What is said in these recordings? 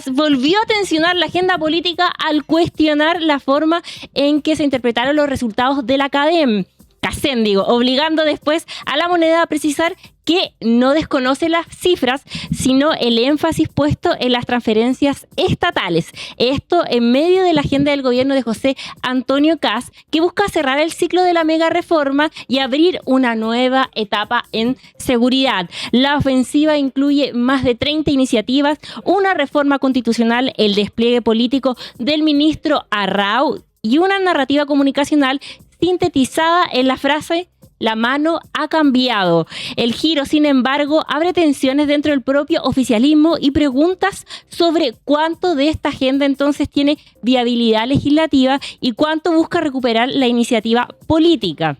Kast volvió a tensionar la agenda política al cuestionar la forma en que se interpretaron los resultados de la CACEN, obligando después a la moneda a precisar que no desconoce las cifras, sino el énfasis puesto en las transferencias estatales. Esto en medio de la agenda del gobierno de José Antonio Kast, que busca cerrar el ciclo de la mega reforma y abrir una nueva etapa en seguridad. La ofensiva incluye más de 30 iniciativas, una reforma constitucional, el despliegue político del ministro Arrau y una narrativa comunicacional sintetizada en la frase "la mano ha cambiado". El giro, sin embargo, abre tensiones dentro del propio oficialismo y preguntas sobre cuánto de esta agenda entonces tiene viabilidad legislativa y cuánto busca recuperar la iniciativa política.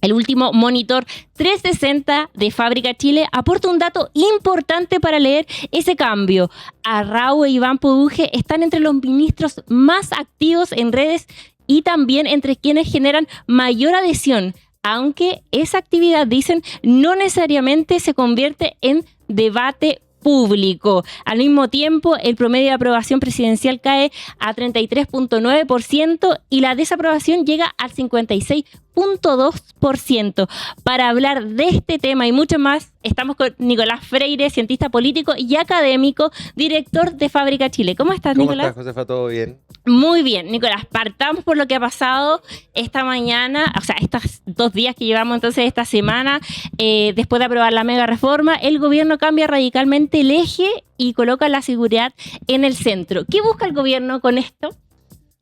El último monitor 360 de Fábrica Chile aporta un dato importante para leer ese cambio. Arrau e Iván Poduje están entre los ministros más activos en redes y también entre quienes generan mayor adhesión, aunque esa actividad, dicen, no necesariamente se convierte en debate público. Al mismo tiempo, el promedio de aprobación presidencial cae a 33.9% y la desaprobación llega al 56.2%. Para hablar de este tema y mucho más, estamos con Nicolás Freire, cientista político y académico, director de Fábrica Chile. ¿Cómo estás, Nicolás? ¿Cómo estás, Josefa? ¿Todo bien? Muy bien, Nicolás. Partamos por lo que ha pasado esta mañana, o sea, estos 2 días que llevamos entonces esta semana. Después de aprobar la mega reforma, el gobierno cambia radicalmente el eje y coloca la seguridad en el centro. ¿Qué busca el gobierno con esto?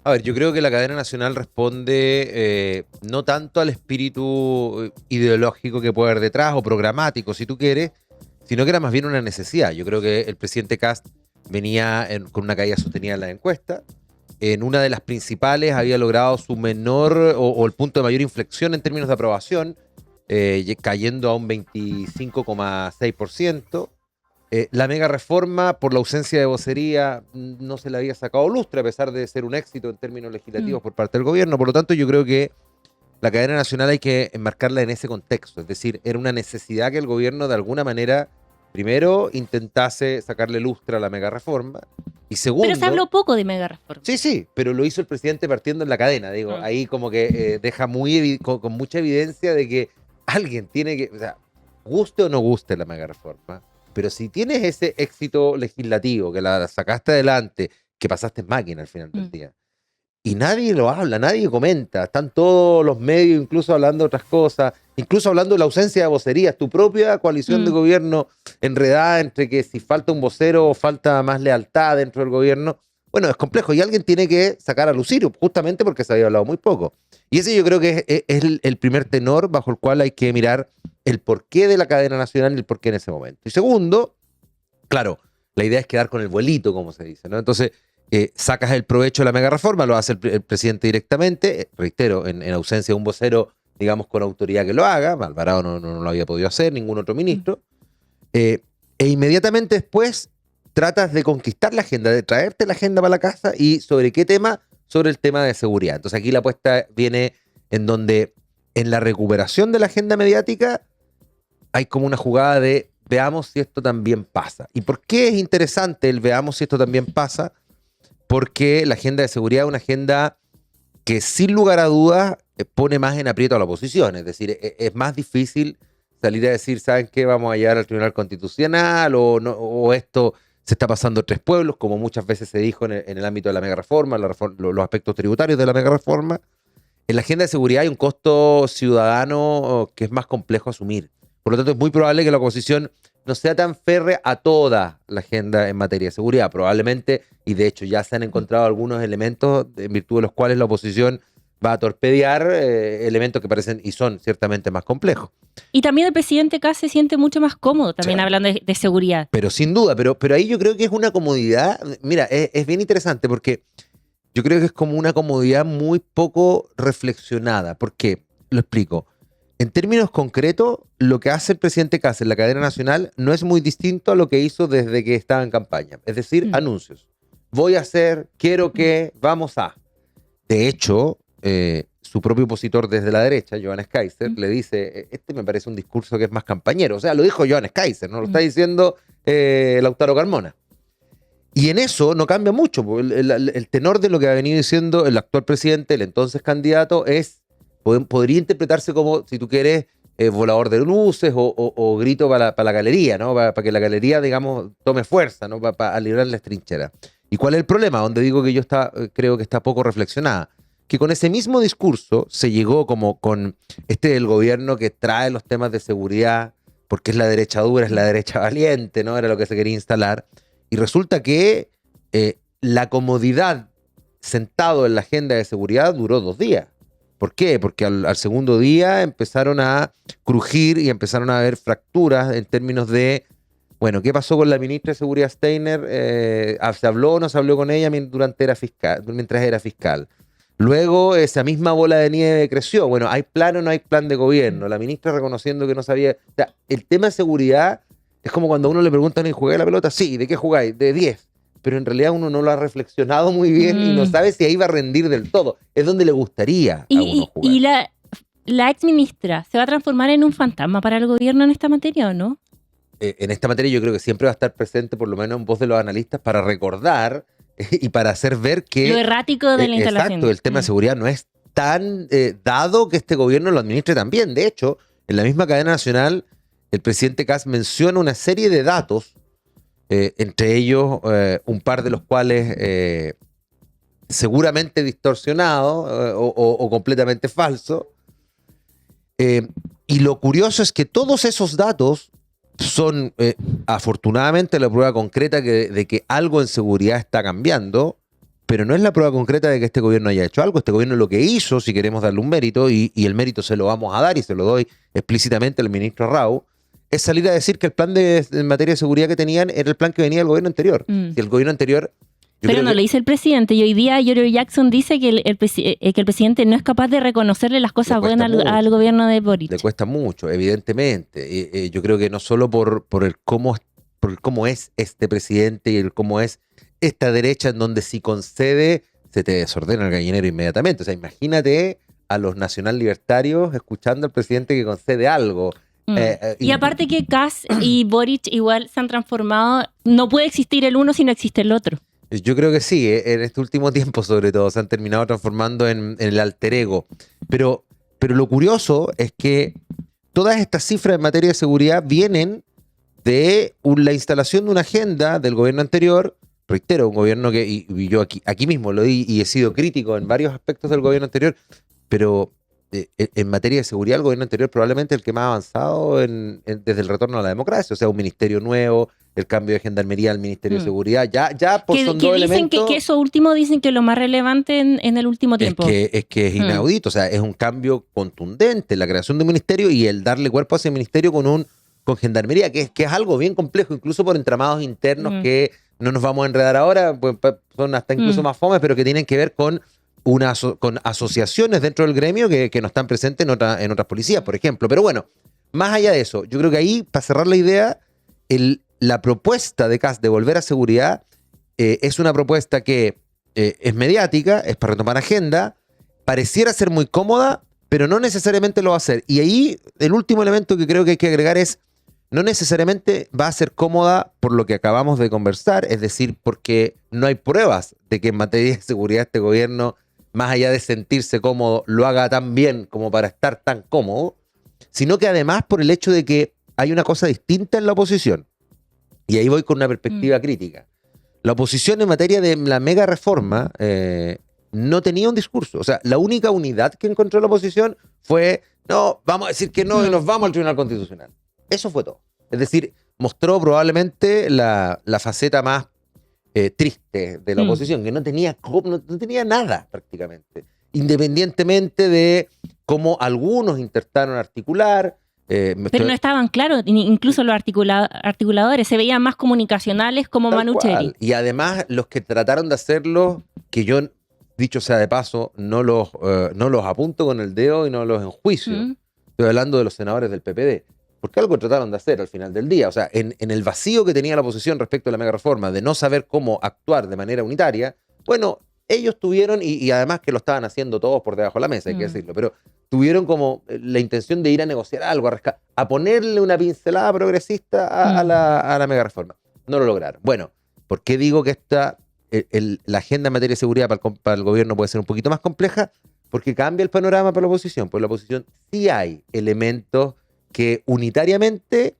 A ver, yo creo que la cadena nacional responde no tanto al espíritu ideológico que puede haber detrás o programático, si tú quieres, sino que era más bien una necesidad. Yo creo que el presidente Kast venía con una caída sostenida en la encuesta. En una de las principales había logrado su menor o el punto de mayor inflexión en términos de aprobación, cayendo a un 25,6%. La mega reforma, por la ausencia de vocería, no se le había sacado lustre, a pesar de ser un éxito en términos legislativos por parte del gobierno. Por lo tanto, yo creo que la cadena nacional hay que enmarcarla en ese contexto. Es decir, era una necesidad que el gobierno de alguna manera, primero, intentase sacarle lustre a la mega reforma. Y segundo, pero se habló poco de mega reforma. Sí, pero lo hizo el presidente partiendo en la cadena. Ahí como que deja con mucha evidencia de que alguien tiene que, o sea, guste o no guste la mega reforma, pero si tienes ese éxito legislativo, que la sacaste adelante, que pasaste en máquina al final del día, y nadie lo habla, nadie comenta, están todos los medios incluso hablando de otras cosas, incluso hablando de la ausencia de vocerías, tu propia coalición de gobierno enredada entre que si falta un vocero o falta más lealtad dentro del gobierno. Bueno, es complejo y alguien tiene que sacar a lucir, justamente porque se había hablado muy poco. Y ese yo creo que es el primer tenor bajo el cual hay que mirar el porqué de la cadena nacional y el porqué en ese momento. Y segundo, claro, la idea es quedar con el vuelito, como se dice, ¿no? Entonces, sacas el provecho de la mega reforma, lo hace el presidente directamente, reitero, en ausencia de un vocero, digamos, con autoridad que lo haga. Alvarado no lo había podido hacer, ningún otro ministro. E inmediatamente después tratas de conquistar la agenda, de traerte la agenda para la casa. ¿Y sobre qué tema? Sobre el tema de seguridad. Entonces aquí la apuesta viene en donde en la recuperación de la agenda mediática hay como una jugada de veamos si esto también pasa. ¿Y por qué es interesante el veamos si esto también pasa? Porque la agenda de seguridad es una agenda que sin lugar a dudas pone más en aprieto a la oposición. Es decir, es más difícil salir a decir, ¿saben qué? Vamos a llegar al Tribunal Constitucional o esto se está pasando en 3 pueblos, como muchas veces se dijo en el ámbito de la mega reforma, los aspectos tributarios de la mega reforma. En la agenda de seguridad hay un costo ciudadano que es más complejo asumir. Por lo tanto, es muy probable que la oposición no sea tan férrea a toda la agenda en materia de seguridad. Probablemente, y de hecho ya se han encontrado algunos elementos en virtud de los cuales la oposición va a torpedear elementos que parecen y son ciertamente más complejos. Y también el presidente Kast se siente mucho más cómodo también hablando de seguridad. Pero sin duda, pero ahí yo creo que es una comodidad. Mira, es bien interesante porque yo creo que es como una comodidad muy poco reflexionada. ¿Por qué? Lo explico. En términos concretos, lo que hace el presidente Kast en la cadena nacional no es muy distinto a lo que hizo desde que estaba en campaña. Es decir, anuncios. Voy a hacer, quiero que, vamos a. De hecho, su propio opositor desde la derecha, Johannes Kaiser, le dice, este me parece un discurso que es más campañero. O sea, lo dijo Johannes Kaiser, no lo está diciendo Lautaro Carmona. Y en eso no cambia mucho. El tenor de lo que ha venido diciendo el actual presidente, el entonces candidato, podría interpretarse como, si tú quieres, volador de luces o grito para la galería, ¿no? Para que la galería, digamos, tome fuerza, ¿no? Para librar las trincheras. ¿Y cuál es el problema? Donde digo que creo que está poco reflexionada. Que con ese mismo discurso se llegó como con el gobierno que trae los temas de seguridad, porque es la derecha dura, es la derecha valiente, ¿no? Era lo que se quería instalar. Y resulta que la comodidad sentado en la agenda de seguridad duró 2 días. ¿Por qué? Porque al segundo día empezaron a crujir y empezaron a haber fracturas en términos de, bueno, ¿qué pasó con la ministra de Seguridad Steiner? ¿Se habló o no se habló con ella mientras era fiscal? Luego esa misma bola de nieve creció. Bueno, ¿hay plan o no hay plan de gobierno? La ministra reconociendo que no sabía. O sea, el tema de seguridad es como cuando a uno le preguntan, ¿y jugáis la pelota? Sí, ¿de qué jugáis? De 10. Pero en realidad uno no lo ha reflexionado muy bien y no sabe si ahí va a rendir del todo. Es donde le gustaría a uno jugar. ¿Y la ex ministra se va a transformar en un fantasma para el gobierno en esta materia o no? En esta materia yo creo que siempre va a estar presente, por lo menos en voz de los analistas, para recordar y para hacer ver que... Lo errático de la instalación. Exacto, el tema de seguridad no es tan dado que este gobierno lo administre también. De hecho, en la misma cadena nacional, el presidente Kast menciona una serie de datos, entre ellos un par de los cuales seguramente distorsionados o completamente falsos. Y lo curioso es que todos esos datos son afortunadamente la prueba concreta de que algo en seguridad está cambiando, pero no es la prueba concreta de que este gobierno haya hecho algo. Este gobierno lo que hizo, si queremos darle un mérito, y el mérito se lo vamos a dar y se lo doy explícitamente al ministro Rau, es salir a decir que el plan en materia de seguridad que tenían era el plan que venía del gobierno anterior. Y el gobierno anterior... Pero no lo dice el presidente, y hoy día Giorgio Jackson dice que el presidente no es capaz de reconocerle las cosas buenas al gobierno de Boric. Le cuesta mucho, evidentemente. Yo creo que no solo por el cómo es este presidente y el cómo es esta derecha, en donde si concede se te desordena el gallinero inmediatamente. O sea, imagínate a los nacional libertarios escuchando al presidente que concede algo. Y aparte que Kast y Boric igual se han transformado, no puede existir el uno si no existe el otro. Yo creo que sí, en este último tiempo sobre todo se han terminado transformando en el alter ego. Pero lo curioso es que todas estas cifras en materia de seguridad vienen de la instalación de una agenda del gobierno anterior. Reitero, un gobierno que, y yo aquí mismo lo di y he sido crítico en varios aspectos del gobierno anterior, pero en materia de seguridad el gobierno anterior probablemente el que más ha avanzado desde el retorno a la democracia, o sea, un ministerio nuevo, el cambio de gendarmería al ministerio de seguridad, ya pues son dos elementos... Que eso último dicen que es lo más relevante en el último tiempo. Es que es inaudito, o sea, es un cambio contundente, la creación de un ministerio y el darle cuerpo a ese ministerio con gendarmería, que es algo bien complejo, incluso por entramados internos que no nos vamos a enredar ahora, pues son hasta incluso más fomes, pero que tienen que ver con asociaciones dentro del gremio que no están presentes en otras policías, por ejemplo. Pero bueno, más allá de eso, yo creo que ahí, para cerrar la idea, la propuesta de Kast de volver a seguridad es una propuesta que es mediática, es para retomar agenda, pareciera ser muy cómoda, pero no necesariamente lo va a hacer. Y ahí el último elemento que creo que hay que agregar es, no necesariamente va a ser cómoda por lo que acabamos de conversar, es decir, porque no hay pruebas de que en materia de seguridad este gobierno, más allá de sentirse cómodo, lo haga tan bien como para estar tan cómodo, sino que además por el hecho de que hay una cosa distinta en la oposición. Y ahí voy con una perspectiva crítica. La oposición en materia de la mega reforma no tenía un discurso. O sea, la única unidad que encontró la oposición fue, no, vamos a decir que no y nos vamos al Tribunal Constitucional. Eso fue todo. Es decir, mostró probablemente la faceta más triste de la oposición, que no tenía nada prácticamente. Independientemente de cómo algunos intentaron articular. Pero no estaban claros, incluso los articuladores se veían más comunicacionales como Manu Cheri. Y además los que trataron de hacerlo, que yo, dicho sea de paso, no los apunto con el dedo y no los enjuicio. Estoy hablando de los senadores del PPD. Porque algo trataron de hacer al final del día. O sea, en el vacío que tenía la oposición respecto a la mega reforma, de no saber cómo actuar de manera unitaria, bueno, ellos tuvieron, y además que lo estaban haciendo todos por debajo de la mesa, hay que decirlo, pero tuvieron como la intención de ir a negociar algo, a ponerle una pincelada progresista a la mega reforma. No lo lograron. Bueno, ¿Por qué digo que la agenda en materia de seguridad para el gobierno puede ser un poquito más compleja? Porque cambia el panorama para la oposición. Por la oposición sí hay elementos que unitariamente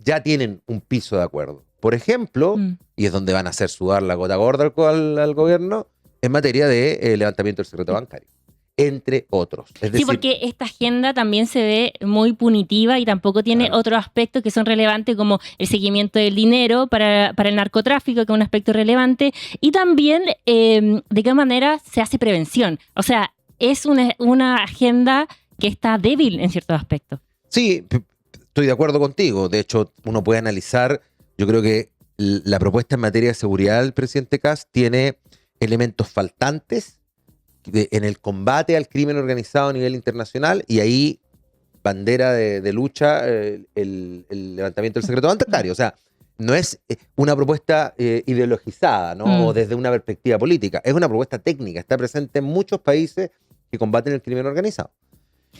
ya tienen un piso de acuerdo. Por ejemplo, y es donde van a hacer sudar la gota gorda al gobierno, en materia de levantamiento del secreto bancario, entre otros. Es decir, sí, porque esta agenda también se ve muy punitiva y tampoco tiene otros aspectos que son relevantes, como el seguimiento del dinero para el narcotráfico, que es un aspecto relevante, y también de qué manera se hace prevención. O sea, es una agenda que está débil en ciertos aspectos. Sí, estoy de acuerdo contigo. De hecho, uno puede analizar, yo creo que la propuesta en materia de seguridad del presidente Kast tiene elementos faltantes en el combate al crimen organizado a nivel internacional, y ahí bandera de lucha el levantamiento del secreto bancario. O sea, no es una propuesta ideologizada, ¿no? O desde una perspectiva política. Es una propuesta técnica. Está presente en muchos países que combaten el crimen organizado.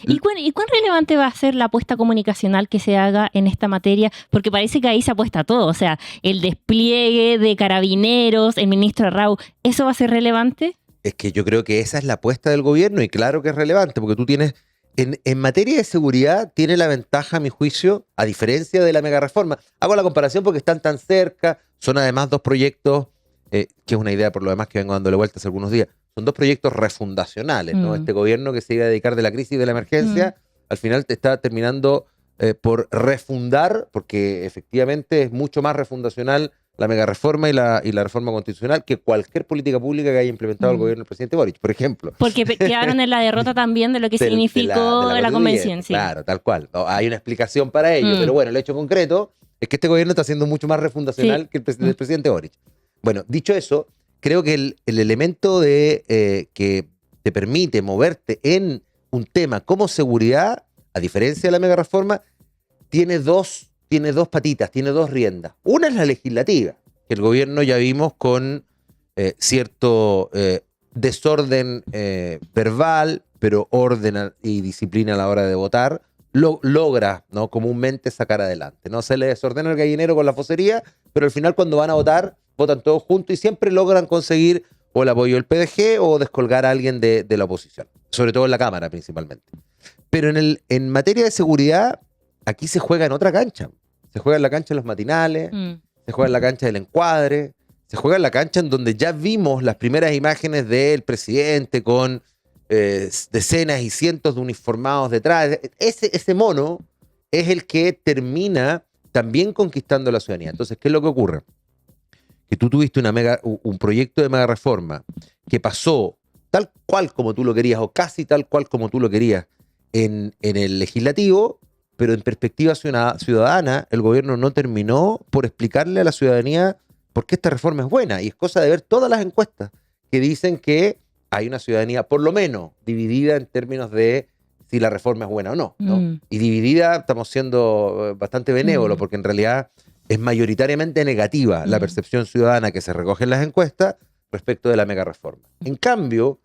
¿Y cuán relevante va a ser la apuesta comunicacional que se haga en esta materia? Porque parece que ahí se apuesta todo. O sea, el despliegue de carabineros, el ministro Arrau, ¿eso va a ser relevante? Es que yo creo que esa es la apuesta del gobierno, y claro que es relevante, porque tú tienes, en materia de seguridad, tiene la ventaja, a mi juicio, a diferencia de la mega reforma. Hago la comparación porque están tan cerca, son además dos proyectos, que es una idea por lo demás que vengo dándole vueltas hace algunos días, son dos proyectos refundacionales, ¿no? Este gobierno que se iba a dedicar de la crisis y de la emergencia, al final te está terminando por refundar, porque efectivamente es mucho más refundacional la mega reforma y la reforma constitucional que cualquier política pública que haya implementado el gobierno del presidente Boric, por ejemplo. Porque quedaron en la derrota también de lo que significó la convención. Sí. Claro, tal cual. No, hay una explicación para ello, pero bueno, el hecho concreto es que este gobierno está siendo mucho más refundacional que el presidente Boric. Bueno, dicho eso, creo que el elemento que te permite moverte en un tema como seguridad, a diferencia de la mega reforma, tiene dos patitas, tiene dos riendas. Una es la legislativa, que el gobierno ya vimos con cierto desorden verbal, pero orden y disciplina a la hora de votar, logra, ¿no?, comúnmente sacar adelante. No se le desordena el gallinero con la vocería, pero al final cuando van a votar, votan todos juntos y siempre logran conseguir o el apoyo del PDG o descolgar a alguien de la oposición, sobre todo en la Cámara principalmente. Pero en materia de seguridad, aquí se juega en otra cancha. Se juega en la cancha de los matinales, se juega en la cancha del encuadre, se juega en la cancha en donde ya vimos las primeras imágenes del presidente con decenas y cientos de uniformados detrás. Ese mono es el que termina también conquistando la ciudadanía. Entonces, ¿qué es lo que ocurre? Que tú tuviste un proyecto de mega reforma que pasó tal cual como tú lo querías, o casi tal cual como tú lo querías en el legislativo, pero en perspectiva ciudadana, el gobierno no terminó por explicarle a la ciudadanía por qué esta reforma es buena. Y es cosa de ver todas las encuestas que dicen que hay una ciudadanía, por lo menos, dividida en términos de si la reforma es buena o no, ¿no? Y dividida, estamos siendo bastante benévolos, porque en realidad es mayoritariamente negativa la percepción ciudadana que se recoge en las encuestas respecto de la mega reforma. En cambio,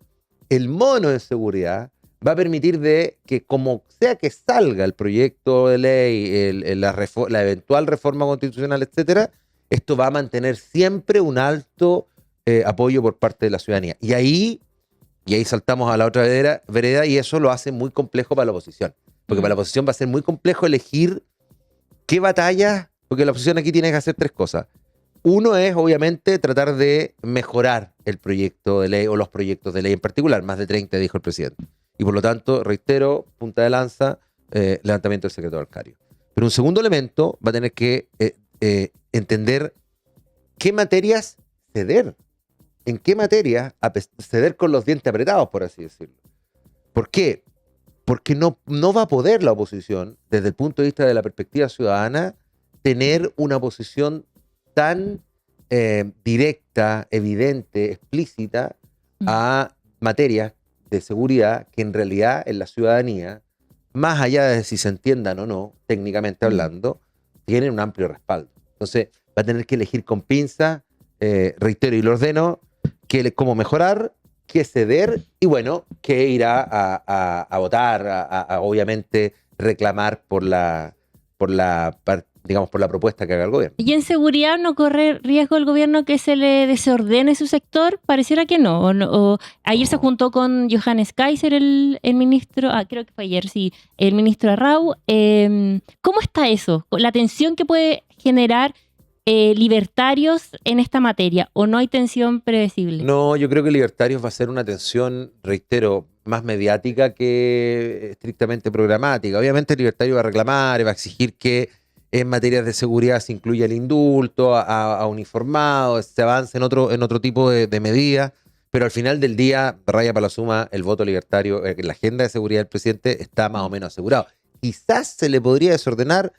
el mono de seguridad va a permitir que como sea que salga el proyecto de ley, la eventual reforma constitucional, etcétera, esto va a mantener siempre un alto apoyo por parte de la ciudadanía. Y ahí saltamos a la otra vereda, y eso lo hace muy complejo para la oposición. Porque para la oposición va a ser muy complejo elegir qué batalla, porque la oposición aquí tiene que hacer tres cosas. Uno es, obviamente, tratar de mejorar el proyecto de ley o los proyectos de ley en particular, más de 30, dijo el presidente. Y por lo tanto, reitero, punta de lanza, levantamiento del secreto bancario. Pero un segundo elemento va a tener que entender qué materias ceder. En qué materias ceder con los dientes apretados, por así decirlo. ¿Por qué? Porque no va a poder la oposición, desde el punto de vista de la perspectiva ciudadana, tener una posición tan directa, evidente, explícita a materias de seguridad que en realidad en la ciudadanía, más allá de si se entiendan o no, técnicamente hablando, tienen un amplio respaldo. Entonces va a tener que elegir con pinza, reitero y lo ordeno, cómo mejorar, qué ceder y bueno, qué irá a votar, a obviamente reclamar por la digamos, por la propuesta que haga el gobierno. ¿Y en seguridad no corre riesgo el gobierno que se le desordene su sector? Pareciera que no. Ayer se juntó con Johannes Kaiser, el ministro, creo que fue ayer, sí, el ministro Arrau. ¿Cómo está eso? La tensión que puede generar libertarios en esta materia, ¿o no hay tensión previsible? No, yo creo que Libertarios va a ser una tensión, reitero, más mediática que estrictamente programática. Obviamente el Libertario va a reclamar, va a exigir que en materias de seguridad se incluya el indulto a uniformados, se avance en otro tipo de medidas, pero al final del día, raya para la suma, el voto libertario, la agenda de seguridad del presidente está más o menos asegurado. Quizás se le podría desordenar,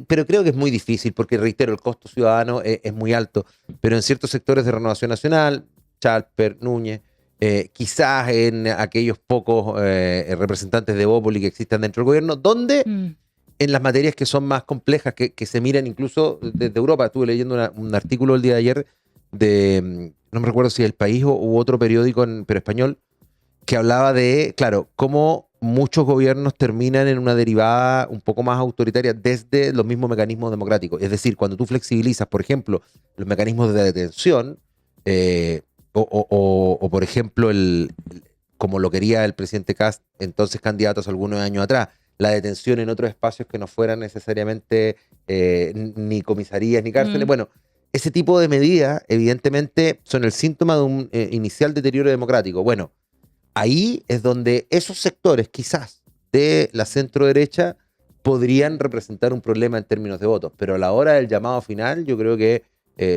pero creo que es muy difícil porque, reitero, el costo ciudadano es muy alto, pero en ciertos sectores de Renovación Nacional, Chalper, Núñez, quizás en aquellos pocos representantes de Bópoli que existan dentro del gobierno, donde en las materias que son más complejas, que se miran incluso desde Europa. Estuve leyendo un artículo el día de ayer de, no me recuerdo si El País u otro periódico, pero español, que hablaba de, claro, cómo muchos gobiernos terminan en una derivada un poco más autoritaria desde los mismos mecanismos democráticos. Es decir, cuando tú flexibilizas, por ejemplo, los mecanismos de detención, o por ejemplo, como lo quería el presidente Kast, entonces candidato hace algunos años atrás, la detención en otros espacios que no fueran necesariamente ni comisarías ni cárceles. Bueno, ese tipo de medidas evidentemente son el síntoma de un inicial deterioro democrático. Bueno, ahí es donde esos sectores quizás de la centro derecha podrían representar un problema en términos de votos, pero a la hora del llamado final yo creo que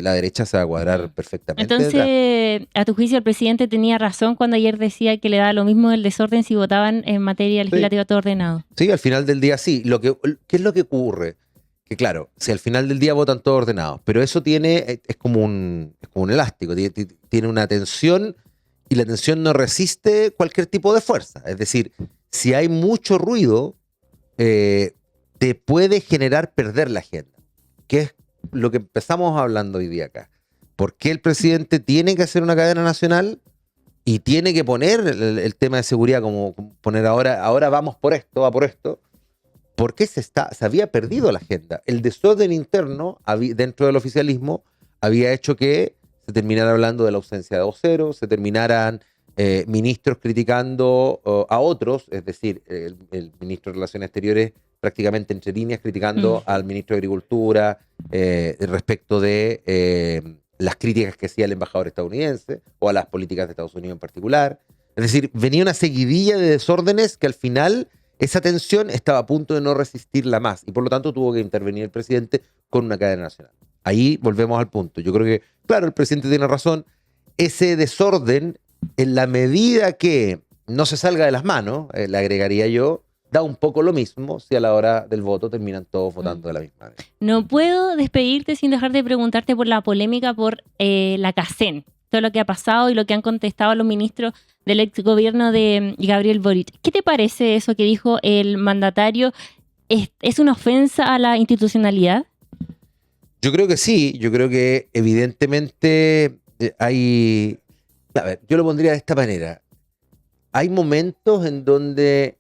la derecha se va a cuadrar perfectamente. Entonces, a tu juicio, el presidente tenía razón cuando ayer decía que le daba lo mismo el desorden si votaban en materia legislativa todo ordenado. Sí, al final del día sí. ¿Qué es lo que ocurre? Que claro, si al final del día votan todo ordenado, pero eso es como un elástico, tiene una tensión y la tensión no resiste cualquier tipo de fuerza. Es decir, si hay mucho ruido, te puede generar perder la agenda, que es lo que empezamos hablando hoy día acá. ¿Por qué el presidente tiene que hacer una cadena nacional y tiene que poner el tema de seguridad, como poner ahora vamos por esto, va por esto? Porque se había perdido la agenda. El desorden interno dentro del oficialismo había hecho que se terminara hablando de la ausencia de voceros, se terminaran ministros criticando a otros, es decir, el ministro de Relaciones Exteriores prácticamente entre líneas criticando al ministro de Agricultura respecto de las críticas que hacía el embajador estadounidense o a las políticas de Estados Unidos en particular. Es decir, venía una seguidilla de desórdenes que al final esa tensión estaba a punto de no resistirla más y por lo tanto tuvo que intervenir el presidente con una cadena nacional. Ahí volvemos al punto. Yo creo que, claro, el presidente tiene razón. Ese desorden, en la medida que no se salga de las manos, le agregaría yo, da un poco lo mismo si a la hora del voto terminan todos votando de la misma manera. No puedo despedirte sin dejar de preguntarte por la polémica por la CACEN, todo lo que ha pasado y lo que han contestado los ministros del ex gobierno de Gabriel Boric. ¿Qué te parece eso que dijo el mandatario? ¿Es una ofensa a la institucionalidad? Yo creo que sí, yo creo que evidentemente hay... A ver, yo lo pondría de esta manera. Hay momentos en donde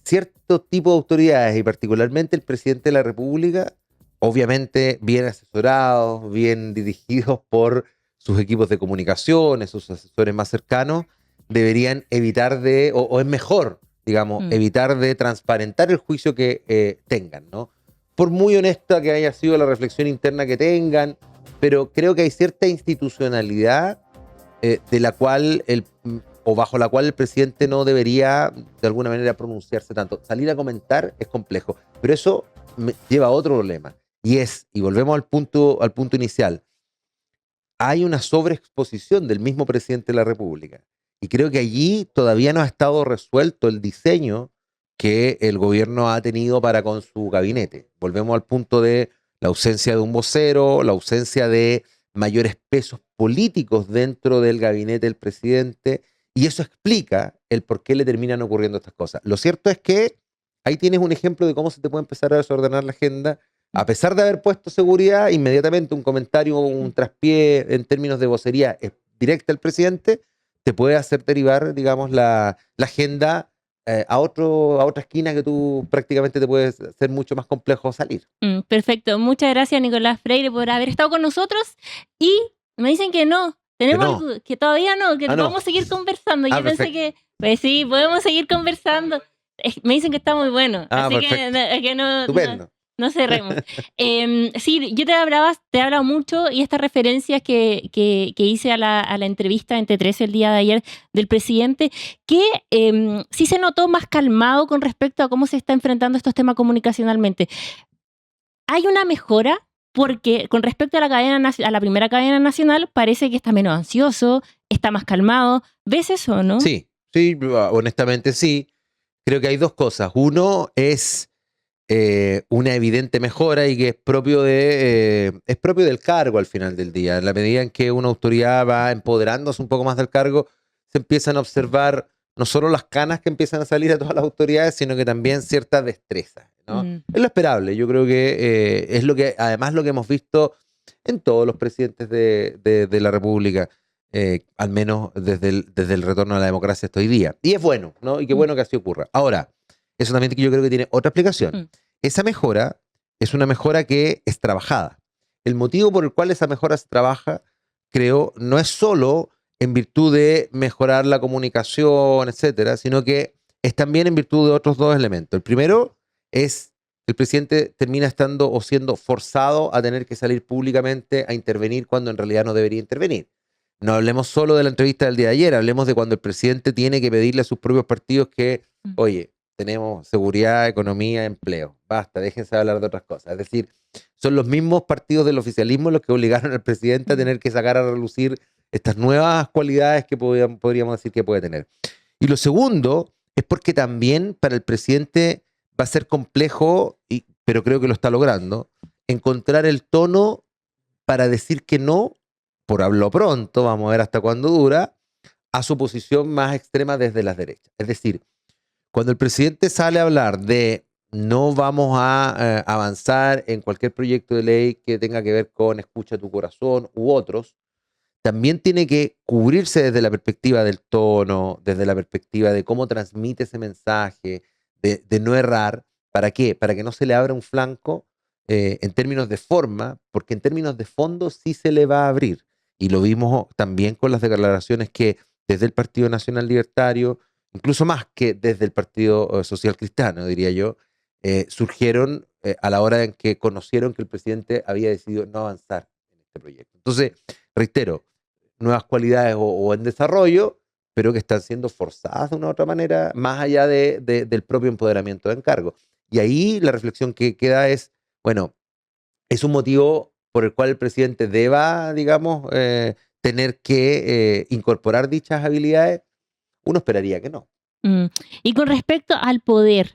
cierto tipo de autoridades, y particularmente el presidente de la República, obviamente bien asesorados, bien dirigidos por sus equipos de comunicaciones, sus asesores más cercanos, deberían evitar o es mejor, digamos, evitar de transparentar el juicio que tengan, ¿no? Por muy honesta que haya sido la reflexión interna que tengan, pero creo que hay cierta institucionalidad de la cual o bajo la cual el presidente no debería de alguna manera pronunciarse tanto. Salir a comentar es complejo, pero eso me lleva a otro problema, y volvemos al punto inicial, hay una sobreexposición del mismo presidente de la República, y creo que allí todavía no ha estado resuelto el diseño que el gobierno ha tenido para con su gabinete. Volvemos al punto de la ausencia de un vocero, la ausencia de mayores pesos políticos dentro del gabinete del presidente, y eso explica el por qué le terminan ocurriendo estas cosas. Lo cierto es que ahí tienes un ejemplo de cómo se te puede empezar a desordenar la agenda. A pesar de haber puesto seguridad, inmediatamente un comentario, un traspié en términos de vocería directa al presidente, te puede hacer derivar, digamos, la agenda a otra esquina que tú prácticamente te puedes ser mucho más complejo salir. Perfecto. Muchas gracias, Nicolás Freire, por haber estado con nosotros. Y me dicen que no. Que no. Que todavía no, que Ah, no. podemos seguir conversando. Yo pensé Perfecto. que, pues sí, podemos seguir conversando. Me dicen que está muy bueno. Así Perfecto. que no, Estupendo. no cerremos. Sí, yo te he hablado mucho y estas referencias que hice a la entrevista en T13 el día de ayer del presidente, que sí se notó más calmado con respecto a cómo se está enfrentando estos temas comunicacionalmente. Hay una mejora porque con respecto a la primera cadena nacional parece que está menos ansioso, está más calmado. ¿Ves eso, no? Sí, honestamente sí. Creo que hay dos cosas. Uno es una evidente mejora y que es propio del cargo al final del día. En la medida en que una autoridad va empoderándose un poco más del cargo, se empiezan a observar no solo las canas que empiezan a salir a todas las autoridades, sino que también cierta destreza, ¿no? Es lo esperable. Yo creo que es además lo que hemos visto en todos los presidentes de la República. Al menos desde el retorno a la democracia hasta hoy día. Y es bueno, ¿no? Y qué bueno que así ocurra. Ahora, eso también yo creo que tiene otra explicación. Esa mejora es una mejora que es trabajada. El motivo por el cual esa mejora se trabaja, creo, no es solo en virtud de mejorar la comunicación, etcétera, sino que es también en virtud de otros dos elementos. El primero es que el presidente termina estando o siendo forzado a tener que salir públicamente a intervenir cuando en realidad no debería intervenir. No hablemos solo de la entrevista del día de ayer, hablemos de cuando el presidente tiene que pedirle a sus propios partidos que, oye, tenemos seguridad, economía, empleo. Basta, déjense de hablar de otras cosas. Es decir, son los mismos partidos del oficialismo los que obligaron al presidente a tener que sacar a relucir estas nuevas cualidades que podríamos decir que puede tener. Y lo segundo es porque también para el presidente va a ser complejo, pero creo que lo está logrando, encontrar el tono para decir que no, por hablo pronto, vamos a ver hasta cuándo dura, a su posición más extrema desde las derechas. Es decir, cuando el presidente sale a hablar de no vamos a avanzar en cualquier proyecto de ley que tenga que ver con escucha tu corazón u otros, también tiene que cubrirse desde la perspectiva del tono, desde la perspectiva de cómo transmite ese mensaje, de no errar. ¿Para qué? Para que no se le abra un flanco en términos de forma, porque en términos de fondo sí se le va a abrir. Y lo vimos también con las declaraciones que desde el Partido Nacional Libertario, incluso más que desde el Partido Social Cristiano, diría yo, surgieron a la hora en que conocieron que el presidente había decidido no avanzar en este proyecto. Entonces, reitero, nuevas cualidades o en desarrollo, pero que están siendo forzadas de una u otra manera, más allá del propio empoderamiento de encargo. Y ahí la reflexión que queda es, bueno, ¿es un motivo por el cual el presidente deba, digamos, tener que incorporar dichas habilidades? Uno esperaría que no. Y con respecto al poder,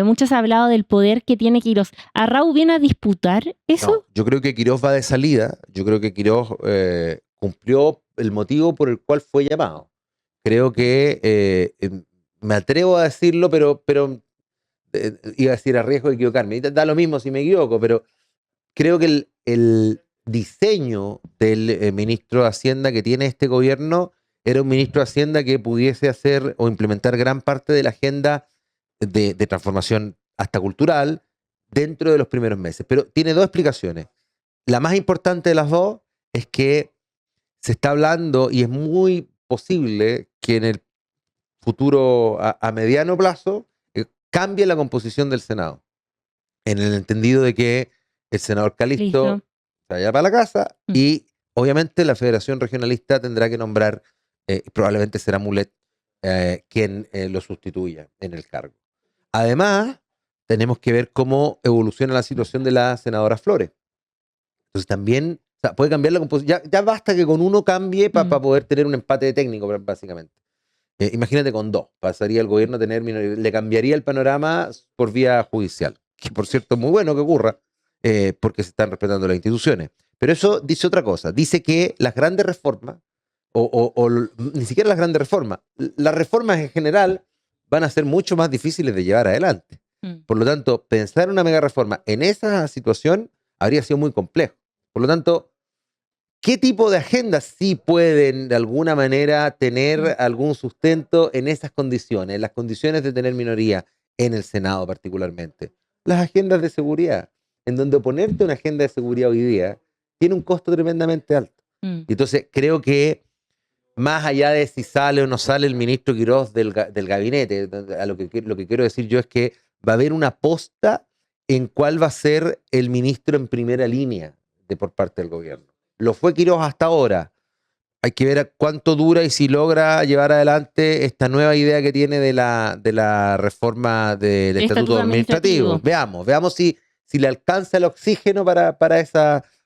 muchos han hablado del poder que tiene Quirós. ¿Arrau viene a disputar eso? No, yo creo que Quirós va de salida. Yo creo que Quirós cumplió el motivo por el cual fue llamado. Creo que me atrevo a decirlo, pero iba a decir a riesgo de equivocarme. Da lo mismo si me equivoco, pero creo que el diseño del ministro de Hacienda que tiene este gobierno era un ministro de Hacienda que pudiese hacer o implementar gran parte de la agenda de transformación hasta cultural dentro de los primeros meses. Pero tiene dos explicaciones. La más importante de las dos es que se está hablando, y es muy posible que en el futuro a mediano plazo cambie la composición del Senado, en el entendido de que el senador Calisto se vaya para la casa y obviamente la Federación Regionalista tendrá que nombrar, probablemente será Mulet quien lo sustituya en el cargo. Además, tenemos que ver cómo evoluciona la situación de la senadora Flores. Entonces también puede cambiar la composición. Ya basta que con uno cambie para poder tener un empate de técnico, básicamente. Imagínate con dos. Pasaría el gobierno a tener le cambiaría el panorama por vía judicial. Que por cierto es muy bueno que ocurra, porque se están respetando las instituciones. Pero eso dice otra cosa. Dice que las grandes reformas, o ni siquiera las grandes reformas, las reformas en general van a ser mucho más difíciles de llevar adelante. Por lo tanto, pensar en una mega reforma en esa situación habría sido muy complejo. Por lo tanto, ¿Qué tipo de agendas sí pueden de alguna manera tener algún sustento en esas condiciones, en las condiciones de tener minoría en el Senado particularmente? Las agendas de seguridad, en donde oponerte a una agenda de seguridad hoy día tiene un costo tremendamente alto. Y entonces creo que más allá de si sale o no sale el ministro Quirós del gabinete, lo que quiero decir yo es que va a haber una posta en cuál va a ser el ministro en primera línea por parte del gobierno. Lo fue Quirós hasta ahora. Hay que ver cuánto dura y si logra llevar adelante esta nueva idea que tiene de la reforma del estatuto administrativo. Veamos si le alcanza el oxígeno para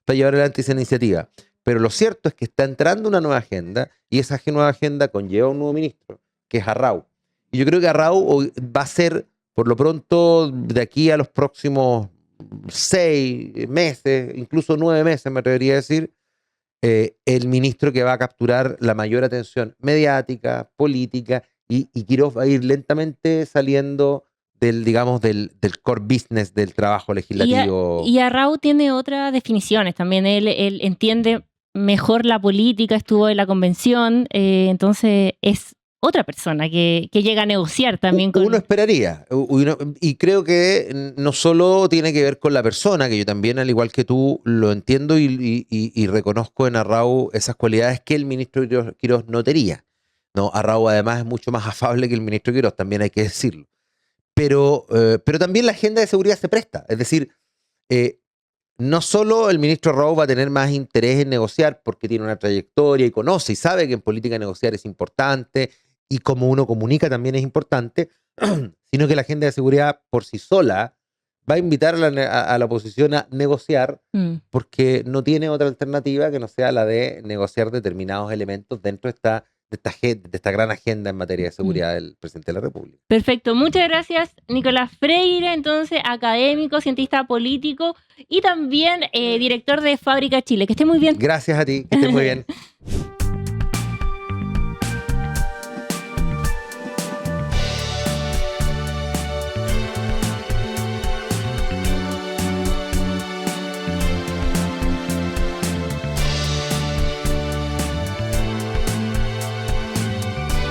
llevar adelante esa iniciativa. Pero lo cierto es que está entrando una nueva agenda y esa nueva agenda conlleva un nuevo ministro, que es Arrau. Y yo creo que Arrau va a ser, por lo pronto, de aquí a los próximos 6 meses, incluso 9 meses, me atrevería a decir, el ministro que va a capturar la mayor atención mediática, política, y Quirós va a ir lentamente saliendo del core business del trabajo legislativo. Y Arrau tiene otras definiciones también. Él entiende mejor la política, estuvo en la convención, entonces es otra persona que llega a negociar también con... Uno esperaría, y creo que no solo tiene que ver con la persona, que yo también, al igual que tú, lo entiendo y reconozco en Arrau esas cualidades que el ministro Quirós no tenía. ¿No? Arrau además es mucho más afable que el ministro Quirós, también hay que decirlo. Pero también la agenda de seguridad se presta, es decir, no solo el ministro Arrau va a tener más interés en negociar porque tiene una trayectoria y conoce y sabe que en política negociar es importante y como uno comunica también es importante, sino que la agenda de seguridad por sí sola va a invitar a la oposición a negociar porque no tiene otra alternativa que no sea la de negociar determinados elementos dentro de esta gran agenda en materia de seguridad del presidente de la República. Perfecto, muchas gracias Nicolás Freire, entonces académico, cientista político y también director de Fábrica Chile. Que esté muy bien. Gracias a ti, que esté muy bien.